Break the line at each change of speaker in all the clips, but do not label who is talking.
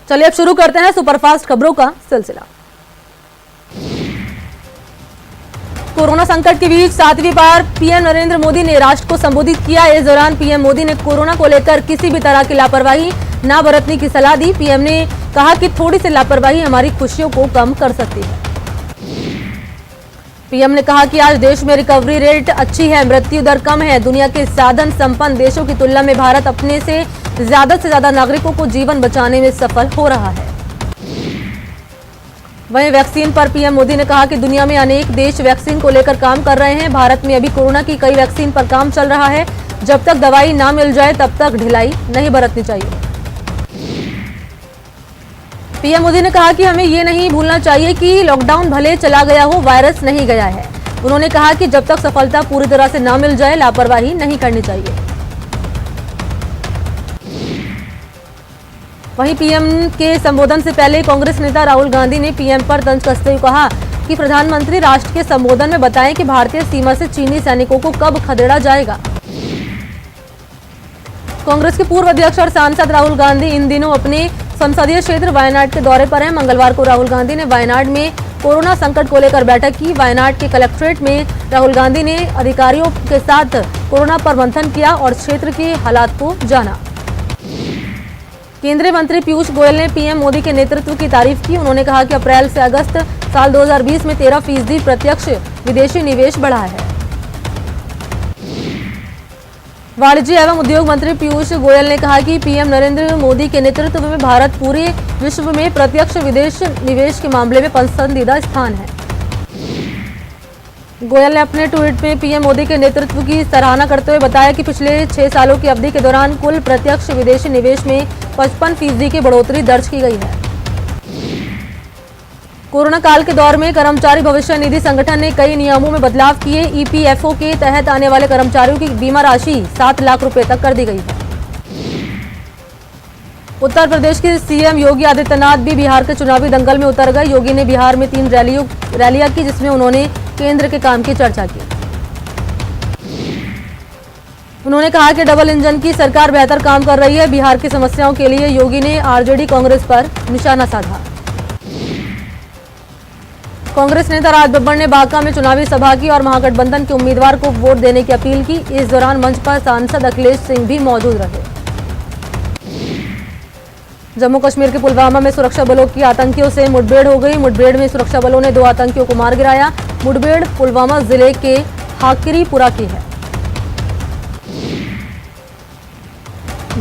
चलिए अब शुरू करते हैं सुपरफास्ट खबरों का सिलसिला। कोरोना संकट के बीच 7वीं बार पीएम नरेंद्र मोदी ने राष्ट्र को संबोधित किया। इस दौरान पीएम मोदी ने कोरोना को लेकर किसी भी तरह की लापरवाही न बरतने की सलाह दी। पीएम ने कहा कि थोड़ी सी लापरवाही हमारी खुशियों को कम कर सकती है। पीएम ने कहा कि आज देश में रिकवरी रेट अच्छी है, मृत्यु दर कम है। दुनिया के साधन संपन्न देशों की तुलना में भारत अपने से ज्यादा नागरिकों को जीवन बचाने में सफल हो रहा है। वहीं वैक्सीन पर पीएम मोदी ने कहा कि दुनिया में अनेक देश वैक्सीन को लेकर काम कर रहे हैं। भारत में अभी कोरोना की कई वैक्सीन पर काम चल रहा है। जब तक दवाई ना मिल जाए तब तक ढिलाई नहीं बरतनी चाहिए। पीएम मोदी ने कहा कि हमें ये नहीं भूलना चाहिए कि लॉकडाउन भले चला गया हो, वायरस नहीं गया है। उन्होंने कहा कि जब तक सफलता पूरी तरह से ना मिल जाए लापरवाही नहीं करनी चाहिए। वहीं पीएम के संबोधन से पहले कांग्रेस नेता राहुल गांधी ने पीएम पर तंज कसते हुए कहा कि प्रधानमंत्री राष्ट्र के संबोधन में बताएं कि भारतीय सीमा से चीनी सैनिकों को कब खदेड़ा जाएगा। कांग्रेस के पूर्व अध्यक्ष और सांसद राहुल गांधी इन दिनों अपने संसदीय क्षेत्र वायनाड के दौरे पर हैं। मंगलवार को राहुल गांधी ने वायनाड में कोरोना संकट को लेकर बैठक की। वायनाड के कलेक्ट्रेट में राहुल गांधी ने अधिकारियों के साथ कोरोना पर मंथन किया और क्षेत्र के हालात को जाना। केंद्रीय मंत्री पीयूष गोयल ने पीएम मोदी के नेतृत्व की तारीफ की। उन्होंने कहा कि अप्रैल से अगस्त साल 2020 में 13% प्रत्यक्ष विदेशी निवेश बढ़ा है। वाणिज्य एवं उद्योग मंत्री पीयूष गोयल ने कहा कि पीएम नरेंद्र मोदी के नेतृत्व में भारत पूरे विश्व में प्रत्यक्ष विदेश निवेश के मामले में पसंदीदा स्थान है। गोयल ने अपने ट्वीट में पीएम मोदी के नेतृत्व की सराहना करते हुए बताया कि पिछले 6 सालों की अवधि के दौरान कुल प्रत्यक्ष विदेशी निवेश में 55% की बढ़ोतरी दर्ज की गई है। कोरोना काल के दौर में कर्मचारी भविष्य निधि संगठन ने कई नियमों में बदलाव किए। ईपीएफओ के तहत आने वाले कर्मचारियों की बीमा राशि 7 लाख रुपए तक कर दी गई है। उत्तर प्रदेश के सीएम योगी आदित्यनाथ भी बिहार के चुनावी दंगल में उतर गए। योगी ने बिहार में 3 रैलियां की, जिसमें उन्होंने केंद्र के काम की चर्चा की। उन्होंने कहा कि डबल इंजन की सरकार बेहतर काम कर रही है। बिहार की समस्याओं के लिए योगी ने आरजेडी कांग्रेस पर निशाना साधा। कांग्रेस नेता राज बब्बर ने बांका में चुनावी सभा की और महागठबंधन के उम्मीदवार को वोट देने की अपील की। इस दौरान मंच पर सांसद अखिलेश सिंह भी मौजूद रहे। जम्मू कश्मीर के पुलवामा में सुरक्षा बलों की आतंकियों से मुठभेड़ हो गई। मुठभेड़ में सुरक्षा बलों ने 2 आतंकियों को मार गिराया। मुठभेड़ पुलवामा जिले के हाकिरीपुरा की है।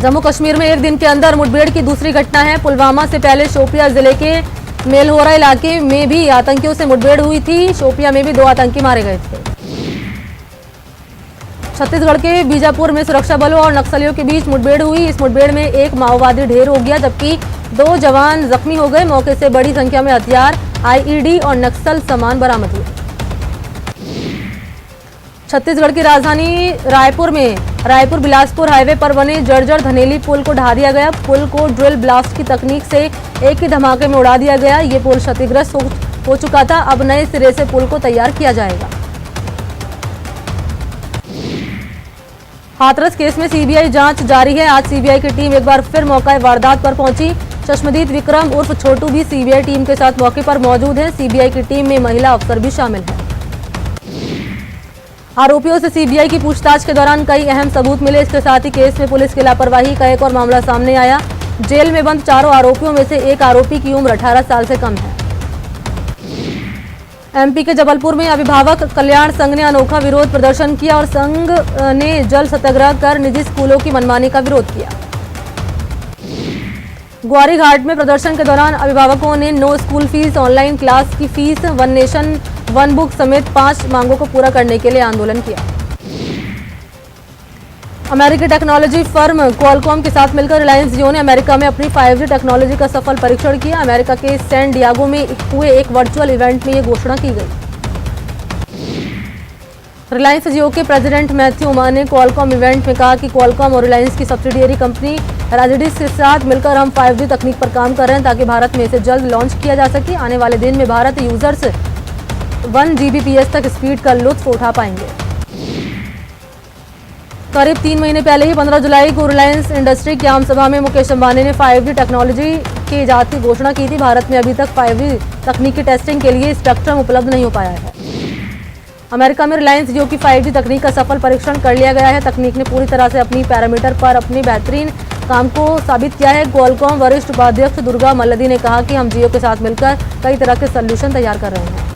जम्मू कश्मीर में एक दिन के अंदर मुठभेड़ की दूसरी घटना है। पुलवामा से पहले शोपियां जिले के मेलहोरा इलाके में भी आतंकियों से मुठभेड़ हुई थी। शोपियां में भी 2 आतंकी मारे गए थे। छत्तीसगढ़ के बीजापुर में सुरक्षा बलों और नक्सलियों के बीच मुठभेड़ हुई। इस मुठभेड़ में एक माओवादी ढेर हो गया, जबकि 2 जवान जख्मी हो गए। मौके से बड़ी संख्या में हथियार, आईईडी और नक्सल सामान बरामद हुए। छत्तीसगढ़ की राजधानी रायपुर में रायपुर बिलासपुर हाईवे पर बने जर्जर धनेली पुल को ढहा दिया गया। पुल को ड्रिल ब्लास्ट की तकनीक से एक ही धमाके में उड़ा दिया गया। ये पुल क्षतिग्रस्त हो चुका था। अब नए सिरे से पुल को तैयार किया जाएगा। हाथरस केस में सीबीआई जांच जारी है। आज सीबीआई की टीम एक बार फिर मौका वारदात पर पहुंची। चश्मदीद विक्रम उर्फ छोटू भी सीबीआई टीम के साथ मौके पर मौजूद है। सीबीआई की टीम में महिला अफसर भी शामिल है। आरोपियों से सीबीआई की पूछताछ के दौरान कई अहम सबूत मिले। इसके साथ ही केस में पुलिस की लापरवाही का एक और मामला सामने आया। जेल में बंद 4 आरोपियों में से एक आरोपी की उम्र 18 साल से कम है। एमपी के जबलपुर में अभिभावक कल्याण संघ ने अनोखा विरोध प्रदर्शन किया और संघ ने जल सत्याग्रह कर निजी स्कूलों की मनमानी का विरोध किया। ग्वारी घाट में प्रदर्शन के दौरान अभिभावकों ने no school fees, online class की fees, one nation one book समेत 5 मांगों को पूरा करने के लिए आंदोलन किया। अमेरिकी टेक्नोलॉजी फर्म क्वालकॉम के साथ मिलकर रिलायंस जियो ने अमेरिका में अपनी 5G टेक्नोलॉजी का सफल परीक्षण किया। अमेरिका के सैन डियागो में हुए एक वर्चुअल इवेंट में ये घोषणा की गई। रिलायंस जियो के प्रेसिडेंट मैथ्यू मा ने क्वालकॉम इवेंट में कहा कि क्वालकॉम और रिलायंस की सब्सिडियरी कंपनी राजिडिस के साथ मिलकर हम 5G तकनीक पर काम कर रहे हैं ताकि भारत में इसे जल्द लॉन्च किया जा सके। आने वाले दिन में भारत यूजर्स 1 Gbps तक स्पीड का लुत्फ उठा पाएंगे। करीब 3 महीने पहले ही 15 जुलाई को रिलायंस इंडस्ट्री की आम सभा में मुकेश अंबानी ने 5G टेक्नोलॉजी की इजाद की घोषणा की थी। भारत में अभी तक 5G तकनीक की टेस्टिंग के लिए स्पेक्ट्रम उपलब्ध नहीं हो पाया है। अमेरिका में रिलायंस जियो की 5G तकनीक का सफल परीक्षण कर लिया गया है। तकनीक ने पूरी तरह से अपनी पैरामीटर पर अपनी बेहतरीन काम को साबित किया है। क्वालकॉम वरिष्ठ उपाध्यक्ष दुर्गा मल्लदी ने कहा कि हम जियो के साथ मिलकर कई तरह के सोल्यूशन तैयार कर रहे हैं।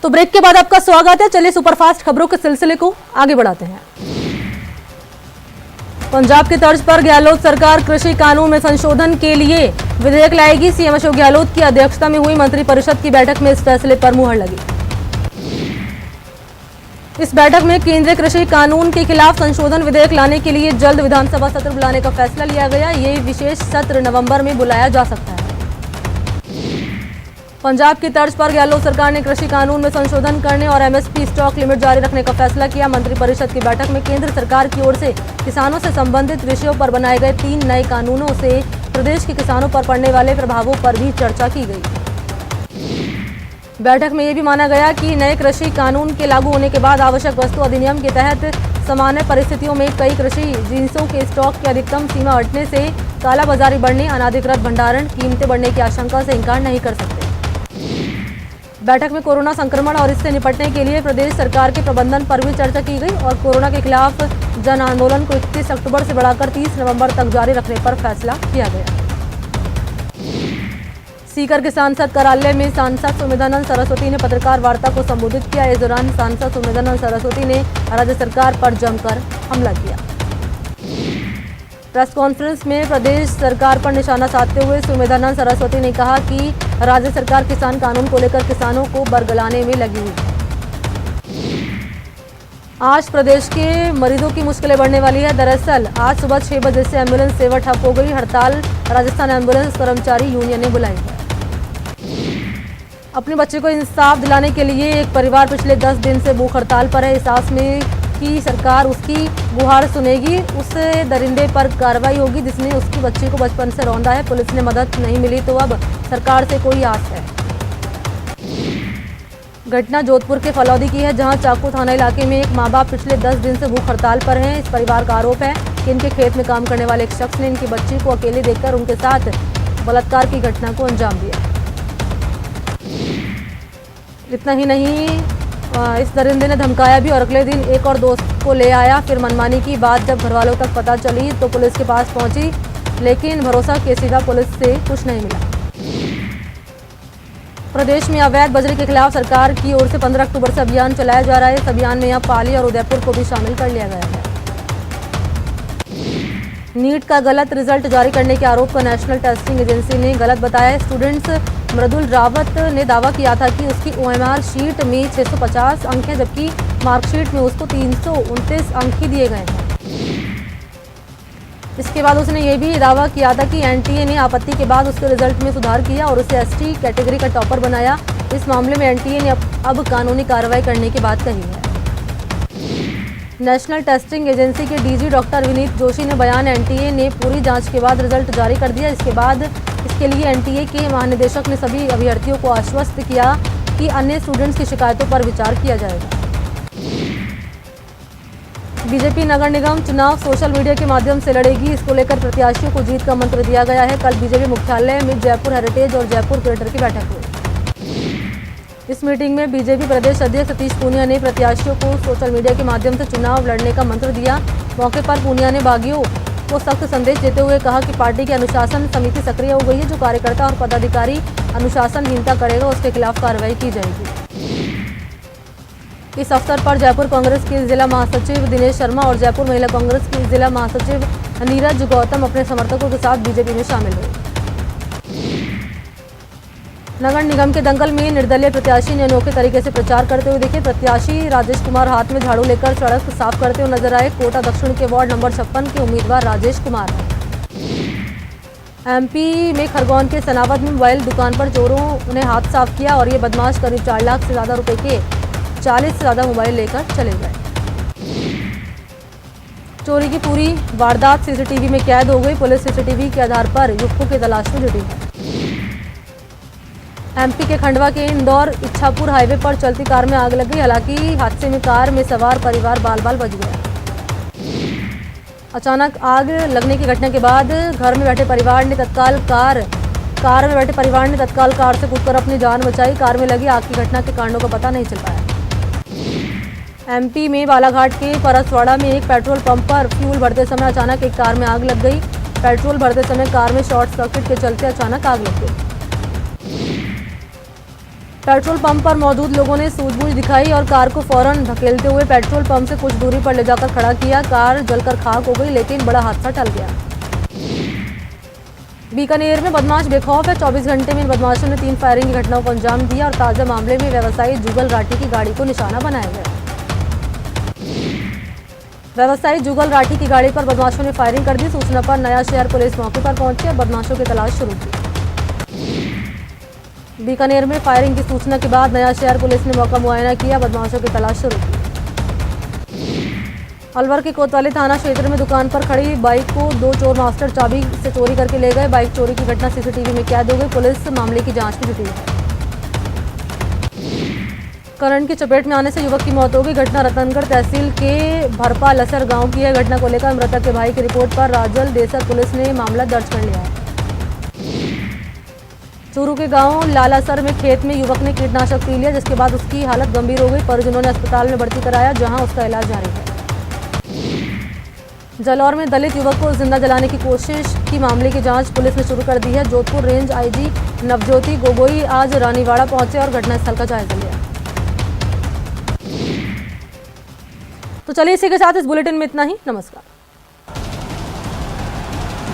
तो ब्रेक के बाद आपका स्वागत है। चलिए सुपरफास्ट खबरों के सिलसिले को आगे बढ़ाते हैं। पंजाब की तर्ज पर गहलोत सरकार कृषि कानून में संशोधन के लिए विधेयक लाएगी। सीएम अशोक गहलोत की अध्यक्षता में हुई मंत्रिपरिषद की बैठक में इस फैसले पर मुहर लगी। इस बैठक में केंद्रीय कृषि कानून के खिलाफ संशोधन विधेयक लाने के लिए जल्द विधानसभा सत्र बुलाने का फैसला लिया गया। ये विशेष सत्र नवंबर में बुलाया जा सकता है। पंजाब की तर्ज पर गहलोत सरकार ने कृषि कानून में संशोधन करने और एमएसपी स्टॉक लिमिट जारी रखने का फैसला किया। मंत्रिपरिषद की बैठक में केंद्र सरकार की ओर से किसानों से संबंधित विषयों पर बनाए गए 3 नए कानूनों से प्रदेश के किसानों पर पड़ने वाले प्रभावों पर भी चर्चा की गई। बैठक में ये भी माना गया कि नए कृषि कानून के लागू होने के बाद आवश्यक वस्तु अधिनियम के तहत सामान्य परिस्थितियों में कई कृषि जिन्सों के स्टॉक की अधिकतम सीमा हटने से कालाबाजारी बढ़ने, अनाधिकृत भंडारण, कीमतें बढ़ने की आशंका से इंकार नहीं कर सकते। बैठक में कोरोना संक्रमण और इससे निपटने के लिए प्रदेश सरकार के प्रबंधन पर भी चर्चा की गई और कोरोना के खिलाफ जन आंदोलन को 31 अक्टूबर से बढ़ाकर 30 नवंबर तक जारी रखने पर फैसला किया गया। सीकर के सांसद कार्यालय में सांसद सुमेधानंद सरस्वती ने पत्रकार वार्ता को संबोधित किया। इस दौरान सांसद सुमेधानंद सरस्वती ने राज्य सरकार पर जमकर हमला किया। प्रेस कॉन्फ्रेंस में प्रदेश सरकार पर निशाना साधते हुए सुमेधानंद सरस्वती ने कहा कि राज्य सरकार किसान कानून को लेकर किसानों को बरगलाने में लगी हुई है। आज प्रदेश के मरीजों की मुश्किलें बढ़ने वाली है। दरअसल आज सुबह 6 बजे से एम्बुलेंस सेवा ठप हो गई। हड़ताल राजस्थान एम्बुलेंस कर्मचारी यूनियन ने बुलाई है। अपने बच्चे को इंसाफ दिलाने के लिए एक परिवार पिछले 10 दिन से भूख हड़ताल पर है। इस आस में कि सरकार उसकी गुहार सुनेगी, उस दरिंदे पर कार्रवाई होगी जिसने उसकी बच्ची को बचपन से रौंदा है। पुलिस ने मदद नहीं मिली तो अब सरकार से कोई आस है। घटना जोधपुर के फलौदी की है, जहां चाकू थाना इलाके में एक माँ बाप पिछले 10 दिन से भूख हड़ताल पर हैं। इस परिवार का आरोप है कि इनके खेत में काम करने वाले एक शख्स ने इनकी बच्ची को अकेले देखकर उनके साथ बलात्कार की घटना को अंजाम दिया। इतना ही नहीं, इस दरिंदे ने धमकाया भी और अगले दिन एक और दोस्त को ले आया। फिर मनमानी की बात जब घरवालों तक पता चली तो पुलिस के पास पहुंची, लेकिन भरोसा के सिवा पुलिस से कुछ नहीं मिला। प्रदेश में अवैध बजरी के खिलाफ सरकार की ओर से 15 अक्टूबर से अभियान चलाया जा रहा है। इस अभियान में यहां पाली और उदयपुर को भी शामिल कर लिया गया है। नीट का गलत रिजल्ट जारी करने के आरोप को नेशनल टेस्टिंग एजेंसी ने गलत बताया। स्टूडेंट्स मृदुल रावत ने दावा किया था कि उसकी OMR शीट में 650 अंक हैं, जबकि मार्कशीट में उसको 329 अंक ही दिए गए हैं। इसके बाद उसने ये भी दावा किया था कि NTA ने आपत्ति के बाद उसके रिजल्ट में सुधार किया और उसे ST कैटेगरी का टॉपर बनाया। इस मामले में NTA ने अब कानूनी कार्रवाई करने की बात कही है। नेशनल टेस्टिंग एजेंसी के DG डॉक्टर विनीत जोशी ने बयान NTA ने पूरी जांच के बाद रिजल्ट जारी कर दिया। इसके बाद इसके लिए NTA के महानिदेशक ने सभी अभ्यर्थियों को आश्वस्त किया कि अन्य स्टूडेंट्स की शिकायतों पर विचार किया जाएगा। बीजेपी नगर निगम चुनाव सोशल मीडिया के माध्यम से लड़ेगी। इसको लेकर प्रत्याशियों को जीत का मंत्र दिया गया है। कल बीजेपी मुख्यालय में जयपुर हेरिटेज और जयपुर क्रिएटर की बैठक हुई। इस मीटिंग में बीजेपी प्रदेश अध्यक्ष सतीश पूनिया ने प्रत्याशियों को सोशल मीडिया के माध्यम से चुनाव लड़ने का मंत्र दिया। मौके पर पूनिया ने बागियों को सख्त संदेश देते हुए कहा कि पार्टी की अनुशासन समिति सक्रिय हो गई है। जो कार्यकर्ता और पदाधिकारी अनुशासनहीनता करेगा उसके खिलाफ कार्रवाई की जाएगी। इस अवसर पर जयपुर कांग्रेस के जिला महासचिव दिनेश शर्मा और जयपुर महिला कांग्रेस की जिला महासचिव नीरज गौतम अपने समर्थकों के साथ बीजेपी में शामिल हुए। नगर निगम के दंगल में निर्दलीय प्रत्याशी ने अनोखे तरीके से प्रचार करते हुए दिखे। प्रत्याशी राजेश कुमार हाथ में झाड़ू लेकर सड़क साफ करते हुए नजर आए। कोटा दक्षिण के वार्ड नंबर 56 के उम्मीदवार राजेश कुमार हैं। MP में खरगोन के सनावद में मोबाइल दुकान पर चोरों ने हाथ साफ किया और ये बदमाश करीब 4 लाख से ज्यादा रुपए के 40 से ज्यादा मोबाइल लेकर चले गए। चोरी की पूरी वारदात CCTV में कैद हो गई। पुलिस CCTV के आधार पर युवकों की तलाश में जुटी है। एमपी के खंडवा के इंदौर इच्छापुर हाईवे पर चलती कार में आग लग गई। हालांकि हादसे में कार में सवार परिवार बाल बाल बच गया। अचानक आग लगने की घटना के बाद घर में बैठे परिवार ने तत्काल कार से कूदकर अपनी जान बचाई। कार में लगी आग की घटना के कारणों का पता नहीं चल पाया। एमपी में बालाघाट के परसवाड़ा में एक पेट्रोल पंप पर फ्यूल भरते समय अचानक एक कार में आग लग गई। पेट्रोल भरते समय कार में शॉर्ट सर्किट के चलते अचानक आग लग गई। पेट्रोल पंप पर मौजूद लोगों ने सूझबूझ दिखाई और कार को फौरन धकेलते हुए पेट्रोल पंप से कुछ दूरी पर ले जाकर खड़ा किया। कार जलकर खाक हो गई, लेकिन बड़ा हादसा टल गया। बीकानेर में बदमाश बेखौफ है। 24 घंटे में इन बदमाशों ने 3 फायरिंग की घटनाओं को अंजाम दिया और ताजा मामले में व्यवसायी जुगल राठी की गाड़ी को निशाना बनाया गया। व्यवसायी जुगल राठी की गाड़ी पर बदमाशों ने फायरिंग कर दी। सूचना पर नया शहर पुलिस मौके पर पहुंची और बदमाशों की तलाश शुरू की। बीकानेर में फायरिंग की सूचना के बाद नया शहर पुलिस ने मौका मुआयना किया, बदमाशों की तलाश शुरू की। अलवर के कोतवाली थाना क्षेत्र में दुकान पर खड़ी बाइक को 2 चोर मास्टर चाबी से चोरी करके ले गए। बाइक चोरी की घटना सीसीटीवी में कैद हो गई। पुलिस मामले की जांच में जुटी है। करंट की चपेट में आने से युवक की मौत हो गई। घटना रतनगढ़ तहसील के भरपा लसर गांव की है। घटना को लेकर मृतक के भाई की रिपोर्ट पर राजल देसर पुलिस ने मामला दर्ज कर लिया है। चूरू के गांव लालासर में खेत में युवक ने कीटनाशक पी लिया, जिसके बाद उसकी हालत गंभीर हो गई। परिजनों ने अस्पताल में भर्ती कराया, जहां उसका इलाज जारी है। जालौर में दलित युवक को जिंदा जलाने की कोशिश की मामले की जांच पुलिस ने शुरू कर दी है। जोधपुर रेंज आईजी नवज्योति गोगोई आज रानीवाड़ा पहुंचे और घटनास्थल का जायजा लिया। तो चलिए इसी के साथ इस बुलेटिन में इतना ही। नमस्कार।